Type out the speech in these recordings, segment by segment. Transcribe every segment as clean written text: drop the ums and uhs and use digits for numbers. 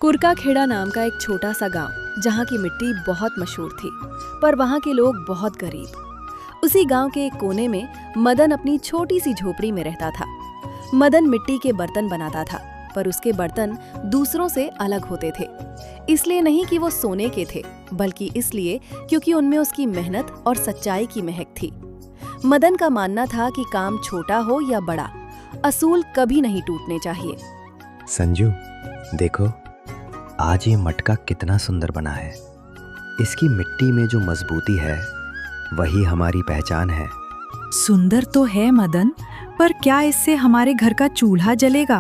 कुरकाखेड़ा नाम का एक छोटा सा गांव जहां की मिट्टी बहुत मशहूर थी, पर वहां के लोग बहुत गरीब। उसी गांव के एक कोने में मदन अपनी छोटी सी झोपड़ी में रहता था। मदन मिट्टी के बर्तन बनाता था, पर उसके बर्तन दूसरों से अलग होते थे। इसलिए नहीं कि वो सोने के थे, बल्कि इसलिए क्योंकि उनमें उसकी मेहनत और सच्चाई की महक थी। मदन का मानना था कि काम छोटा हो या बड़ा, असूल कभी नहीं टूटने चाहिए। संजू, देखो आज ये मटका कितना सुंदर बना है। इसकी मिट्टी में जो मजबूती है वही हमारी पहचान है। सुंदर तो है मदन, पर क्या इससे हमारे घर का चूल्हा जलेगा?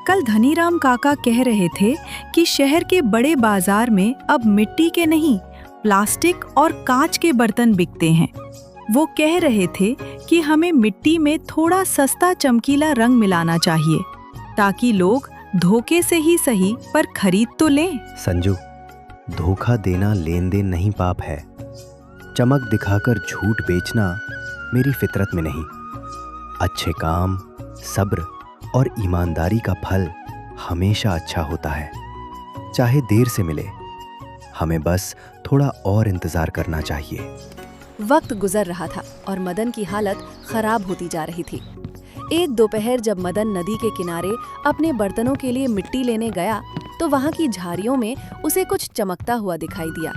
कल धनीराम काका कह रहे थे कि शहर के बड़े बाजार में अब मिट्टी के नहीं, प्लास्टिक और कांच के बर्तन बिकते हैं। वो कह रहे थे कि हमें मिट्टी में थोड़ा सस्ता चमकीला रंग मिलाना चाहिए, ताकि लोग धोखे से ही सही पर खरीद तो लें। संजू, धोखा देना लेन देन नहीं पाप है। चमक दिखाकर झूठ बेचना मेरी फितरत में नहीं। अच्छे काम, सब्र और ईमानदारी का फल हमेशा अच्छा होता है, चाहे देर से मिले। हमें बस थोड़ा और इंतजार करना चाहिए। वक्त गुजर रहा था और मदन की हालत खराब होती जा रही थी। एक दोपहर जब मदन नदी के किनारे अपने बर्तनों के लिए मिट्टी लेने गया, तो वहां की झाड़ियों में उसे कुछ चमकता हुआ दिखाई दिया।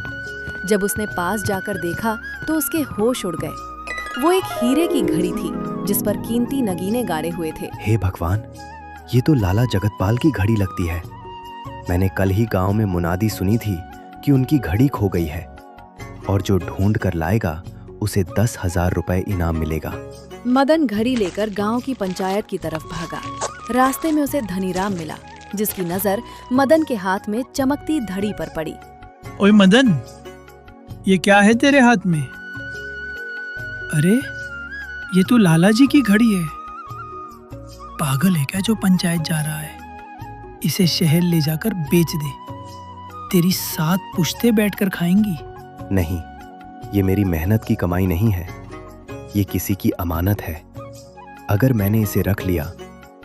जब उसने पास जाकर देखा तो उसके होश उड़ गए। वो एक हीरे की घड़ी थी जिस पर कीमती नगीने गाड़े हुए थे। हे भगवान, ये तो लाला जगतपाल की घड़ी लगती है। मैंने कल ही गांव में मुनादी सुनी थी कि उनकी घड़ी खो गई है और जो ढूंढ कर लाएगा उसे 10,000 रुपए इनाम मिलेगा। मदन घड़ी लेकर गांव की पंचायत की तरफ भागा। रास्ते में उसे धनीराम मिला, जिसकी नजर मदन के हाथ में चमकती घड़ी पर पड़ी। ओए मदन, ये क्या है तेरे हाथ में? अरे, ये तो लाला जी की घड़ी है। पागल है क्या जो पंचायत जा रहा है? इसे शहर ले जाकर बेच दे, तेरी 7 पुश्तें बैठकर खाएंगी। नहीं, ये मेरी मेहनत की कमाई नहीं है, ये किसी की अमानत है। अगर मैंने इसे रख लिया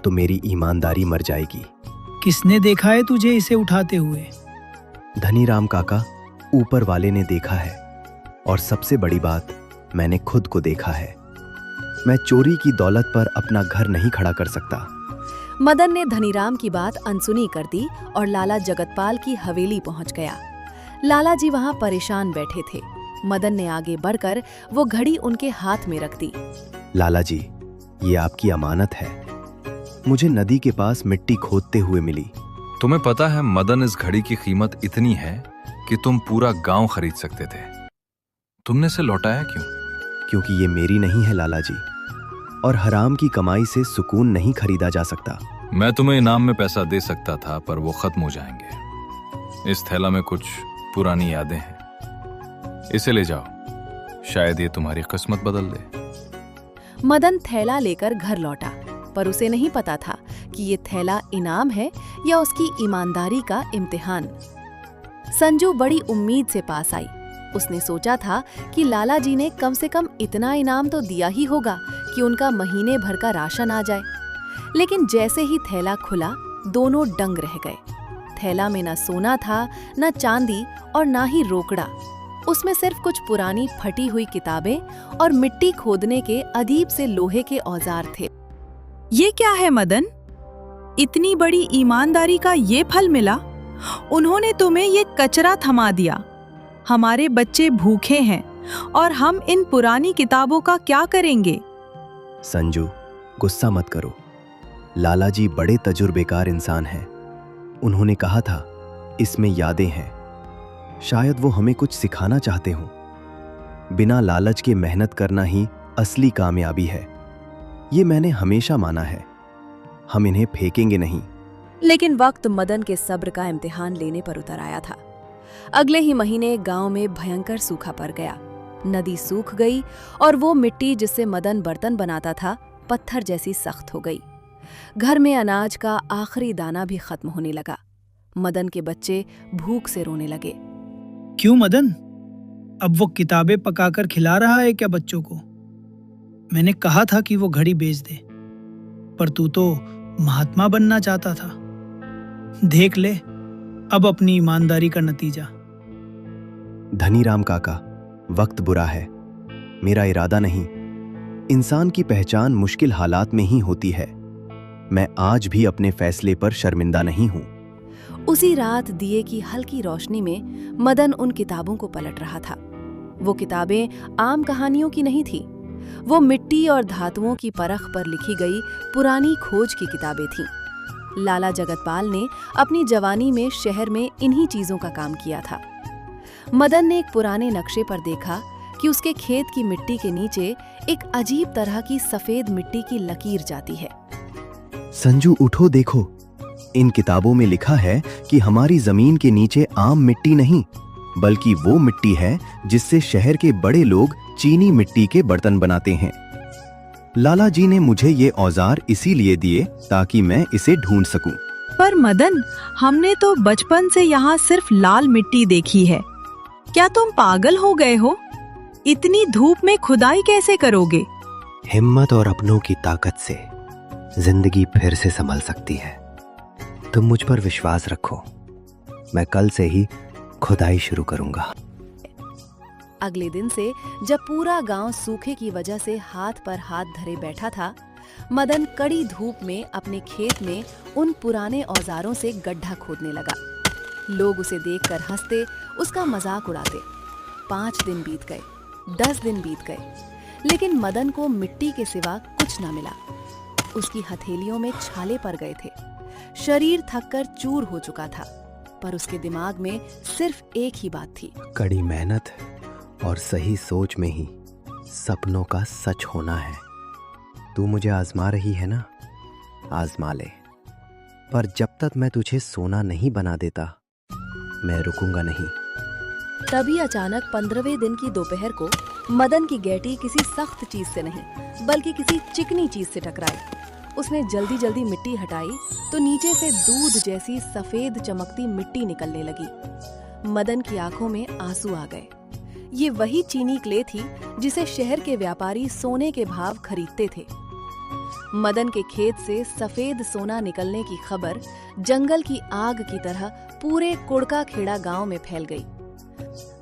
तो मेरी ईमानदारी मर जाएगी। किसने देखा है तुझे इसे उठाते हुए? धनीराम काका, ऊपर वाले ने देखा है, और सबसे बड़ी बात, मैंने खुद को देखा है। मैं चोरी की दौलत पर अपना घर नहीं खड़ा कर सकता। मदन ने धनीराम की बात अनसुनी कर दी और लाला जगतपाल की हवेली पहुंच गया। लाला जी वहां परेशान बैठे थे। मदन ने आगे बढ़कर वो घड़ी उनके हाथ में रख दी। लाला जी, ये आपकी अमानत है। मुझे नदी के पास मिट्टी खोदते हुए मिली। तुम्हें पता है मदन, इस घड़ी की कीमत इतनी है कि तुम पूरा गांव खरीद सकते थे। तुमने इसे लौटाया क्यों? क्योंकि ये मेरी नहीं है लाला जी, और हराम की कमाई से सुकून नहीं खरीदा जा सकता। मैं तुम्हें इनाम में पैसा दे सकता था, पर वो खत्म हो जाएंगे। इस थैला में कुछ पुरानी यादें हैं, इसे ले जाओ, शायद ये तुम्हारी किस्मत बदल दे। मदन थैला लेकर घर लौटा, पर उसे नहीं पता था कि ये थैला इनाम है या उसकी ईमानदारी का इम्तिहान। संजू बड़ी उम्मीद से पास आई। उसने सोचा था कि लाला जी ने कम से कम इतना इनाम तो दिया ही होगा कि उनका महीने भर का राशन आ जाए। लेकिन जैसे ही थैला खुला, दोनों दंग रह गए। थैला में न सोना था, न चांदी और न ही रोकड़ा। उसमें सिर्फ कुछ पुरानी फटी हुई किताबें और मिट्टी खोदने के अजीब से लोहे के औजार थे। ये क्या है मदन? इतनी बड़ी ईमानदारी का ये फल मिला? उन्होंने तुम्हें ये कचरा थमा दिया। हमारे बच्चे भूखे हैं और हम इन पुरानी किताबों का क्या करेंगे? संजू, गुस्सा मत करो। लाला जी बड़े तजुर्बेकार इंसान हैं। उन्होंने कहा था, इसमें यादें हैं। शायद वो हमें कुछ सिखाना चाहते हों। बिना लालच के मेहनत करना ही असली कामयाबी है, ये मैंने हमेशा माना है। हम इन्हें फेंकेंगे नहीं। लेकिन वक्त मदन के सब्र का इम्तिहान लेने पर उतर आया था। अगले ही महीने गांव में भयंकर सूखा पड़ गया। नदी सूख गई और वो मिट्टी जिससे मदन बर्तन बनाता था, पत्थर जैसी सख्त हो गई। घर में अनाज का आखिरी दाना भी खत्म होने लगा। मदन के बच्चे भूख से रोने लगे। क्यों मदन, अब वो किताबें पकाकर खिला रहा है क्या बच्चों को? मैंने कहा था कि वो घड़ी बेच दे, पर तू तो महात्मा बनना चाहता था। देख ले, अब अपनी ईमानदारी का नतीजा। धनीराम काका, वक्त बुरा है, मेरा इरादा नहीं। इंसान की पहचान मुश्किल हालात में ही होती है। मैं आज भी अपने फैसले पर शर्मिंदा नहीं हूं। उसी रात दिए की हल्की रोशनी में मदन उन किताबों को पलट रहा था। वो किताबें आम कहानियों की नहीं थी, वो मिट्टी और धातुओं की परख पर लिखी गई पुरानी खोज की किताबें थीं। लाला जगतपाल ने अपनी जवानी में शहर में इन्हीं चीजों का काम किया था। मदन ने एक पुराने नक्शे पर देखा कि उसके खेत की मिट्टी के नीचे एक अजीब तरह की सफेद मिट्टी की लकीर जाती है। संजू उठो, देखो, इन किताबों में लिखा है कि हमारी जमीन के नीचे आम मिट्टी नहीं, बल्कि वो मिट्टी है जिससे शहर के बड़े लोग चीनी मिट्टी के बर्तन बनाते हैं। लाला जी ने मुझे ये औजार इसीलिए दिए ताकि मैं इसे ढूंढ सकूं। पर मदन, हमने तो बचपन से यहाँ सिर्फ लाल मिट्टी देखी है। क्या तुम पागल हो गए हो? इतनी धूप में खुदाई कैसे करोगे? हिम्मत और अपनों की ताकत से जिंदगी फिर से संभल सकती है। तुम मुझ पर विश्वास रखो, मैं कल से ही खुदाई शुरू करूंगा। अगले दिन से जब पूरा गांव सूखे की वजह से हाथ पर हाथ धरे बैठा था, मदन कड़ी धूप में अपने खेत में उन पुराने औजारों से गड्ढा खोदने लगा। लोग उसे देखकर हंसते, उसका मजाक उड़ाते। 5 दिन बीत गए, 10 दिन बीत गए, लेकिन मदन को मिट्टी के सिवा कुछ न मिला। उसकी हथेलियों में छाले पड़ गए थे, शरीर थककर चूर हो चुका था, पर उसके दिमाग में सिर्फ एक ही बात थी। कड़ी मेहनत और सही सोच में ही सपनों का सच होना है। तू मुझे आजमा रही है ना, आजमा ले, पर जब तक मैं तुझे सोना नहीं बना देता, मैं रुकूंगा नहीं। तभी अचानक 15वें दिन की दोपहर को मदन की गैटी किसी सख्त चीज से नहीं, बल्कि किसी चिकनी चीज से टकराई। उसने जल्दी जल्दी मिट्टी हटाई तो नीचे से दूध जैसी सफेद चमकती मिट्टी निकलने लगी। मदन की आंखों में आंसू आ गए। ये वही चीनी क्ले थी जिसे शहर के व्यापारी सोने के भाव खरीदते थे। मदन के खेत से सफेद सोना निकलने की खबर जंगल की आग की तरह पूरे कुड़का खेड़ा गांव में फैल गई।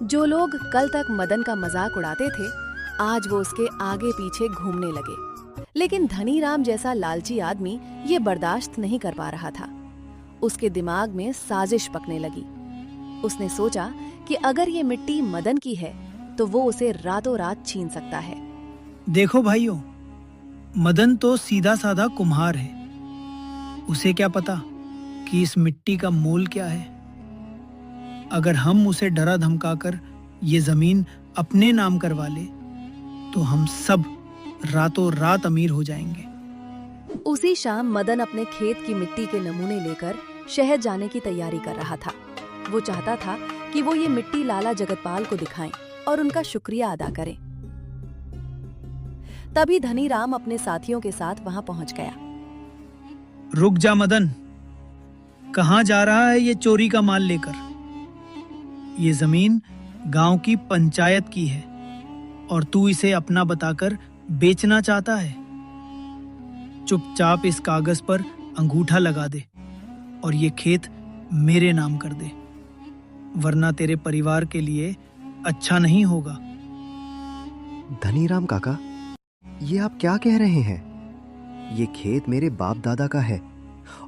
जो लोग कल तक मदन का मजाक उड़ाते थे, आज वो उसके आगे पीछे घूमने लगे। लेकिन धनीराम जैसा लालची आदमी ये बर्दाश्त नहीं कर पा रहा था। उसके दिमाग में साजिश पकने लगी। उसने सोचा कि अगर ये मिट्टी मदन की है तो वो उसे रातों रात छीन सकता है। देखो भाइयों, मदन तो सीधा साधा कुम्हार है। उसे क्या पता कि इस मिट्टी का मोल क्या है। अगर हम उसे डरा धमकाकर ये जमीन अपने नाम करवा ले तो हम सब रातों रात अमीर हो जाएंगे। उसी शाम मदन अपने खेत की मिट्टी के नमूने लेकर शहर जाने की तैयारी कर रहा था। वो चाहता था कि वो ये मिट्टी लाला जगतपाल को दिखाएं और उनका शुक्रिया अदा करें। तभी धनीराम अपने साथियों के साथ वहां पहुंच गया। रुक जा मदन, कहाँ जा रहा है ये चोरी का माल लेकर? ये जमीन गांव की पंचायत की है और तू इसे अपना बताकर बेचना चाहता है। चुपचाप इस कागज पर अंगूठा लगा दे और ये खेत मेरे नाम कर दे, वरना तेरे परिवार के लिए अच्छा नहीं होगा। धनीराम काका, ये आप क्या कह रहे हैं? ये खेत मेरे बाप दादा का है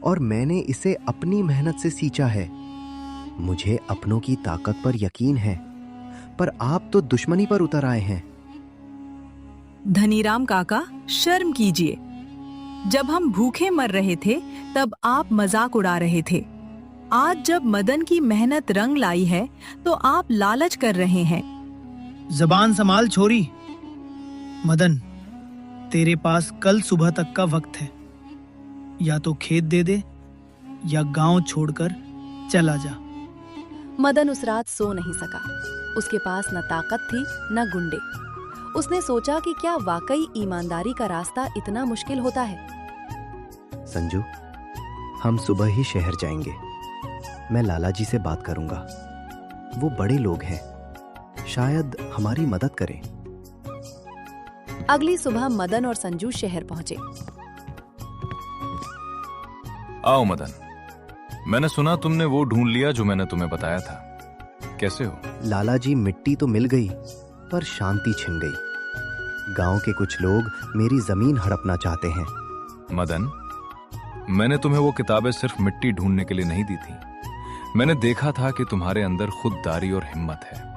और मैंने इसे अपनी मेहनत से सींचा है। मुझे अपनों की ताकत पर यकीन है, पर आप तो दुश्मनी पर उतर आए हैं। धनीराम काका, शर्म कीजिए। जब हम भूखे मर रहे थे तब आप मजाक उड़ा रहे थे। आज जब मदन की मेहनत रंग लाई है तो आप लालच कर रहे हैं। जबान संभाल छोरी। मदन, तेरे पास कल सुबह तक का वक्त है। या तो खेत दे दे या गांव छोड़कर चला जा। मदन उस रात सो नहीं सका। उसके पास न ताकत थी न गुंडे। उसने सोचा कि क्या वाकई ईमानदारी का रास्ता इतना मुश्किल होता है। संजू, हम सुबह ही शहर जाएंगे। मैं लाला जी से बात करूंगा। वो बड़े लोग हैं, शायद हमारी मदद करें। अगली सुबह मदन और संजू शहर पहुंचे। आओ मदन, मैंने सुना तुमने वो ढूंढ लिया जो मैंने तुम्हें बताया था। कैसे हो? लाला जी, मिट्टी तो मिल गई पर शांति छिन गई। गांव के कुछ लोग मेरी जमीन हड़पना चाहते हैं। मदन, मैंने तुम्हें वो किताबें सिर्फ मिट्टी ढूंढने के लिए नहीं दी थी। मैंने देखा था कि तुम्हारे अंदर खुददारी और हिम्मत है।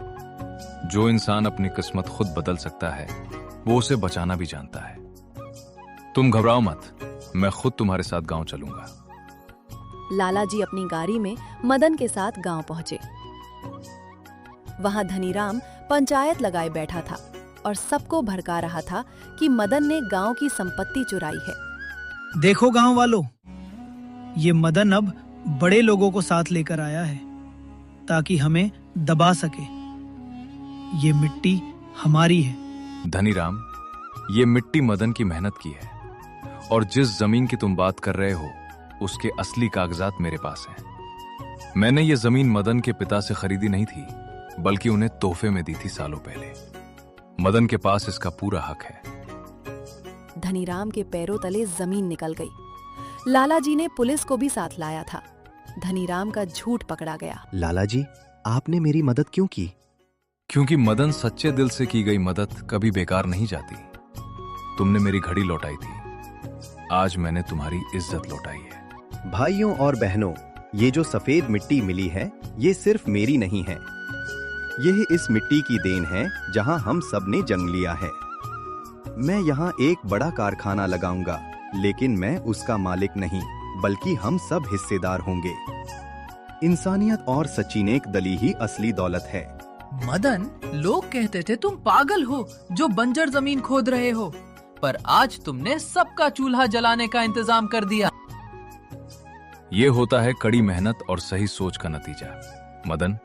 जो इंसान अपनी किस्मत खुद बदल सकता है वो उसे बचाना भी जानता है। तुम घबराओ मत, मैं खुद तुम्हारे साथ गांव चलूंगा। लाला जी अपनी गाड़ी में मदन के साथ गांव पहुंचे। वहां धनीराम पंचायत लगाए बैठा था और सबको भड़का रहा था कि मदन ने गांव की संपत्ति चुराई है। देखो गांव वालों, ये मदन अब बड़े लोगों को साथ लेकर आया है ताकि हमें दबा सके। ये मिट्टी हमारी है। धनीराम, ये मिट्टी मदन की मेहनत की है और जिस जमीन की तुम बात कर रहे हो उसके असली कागजात मेरे पास हैं। मैंने ये जमीन मदन के पिता से खरीदी नहीं थी, बल्कि उन्हें तोहफे में दी थी सालों पहले। मदन के पास इसका पूरा हक है। धनीराम के पैरों तले जमीन निकल गई। लाला जी ने पुलिस को भी साथ लाया था। धनीराम का झूठ पकड़ा गया। लाला जी, आपने मेरी मदद क्यों की? क्योंकि मदन, सच्चे दिल से की गई मदद कभी बेकार नहीं जाती। तुमने मेरी घड़ी लौटाई थी, आज मैंने तुम्हारी इज्जत लौटाई है। भाइयों और बहनों, ये जो सफेद मिट्टी मिली है ये सिर्फ मेरी नहीं है। यह इस मिट्टी की देन है जहां हम सब ने जन्म लिया है। मैं यहाँ एक बड़ा कारखाना लगाऊंगा, लेकिन मैं उसका मालिक नहीं, बल्कि हम सब हिस्सेदार होंगे। इंसानियत और सच्ची नेक दली ही असली दौलत है। मदन, लोग कहते थे तुम पागल हो जो बंजर जमीन खोद रहे हो, पर आज तुमने सबका चूल्हा जलाने का इंतजाम कर दिया। ये होता है कड़ी मेहनत और सही सोच का नतीजा। मदन,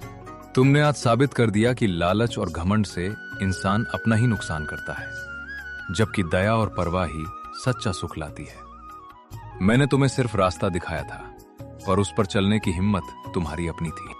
तुमने आज साबित कर दिया कि लालच और घमंड से इंसान अपना ही नुकसान करता है, जबकि दया और परवाह ही सच्चा सुख लाती है। मैंने तुम्हें सिर्फ रास्ता दिखाया था, पर उस पर चलने की हिम्मत तुम्हारी अपनी थी।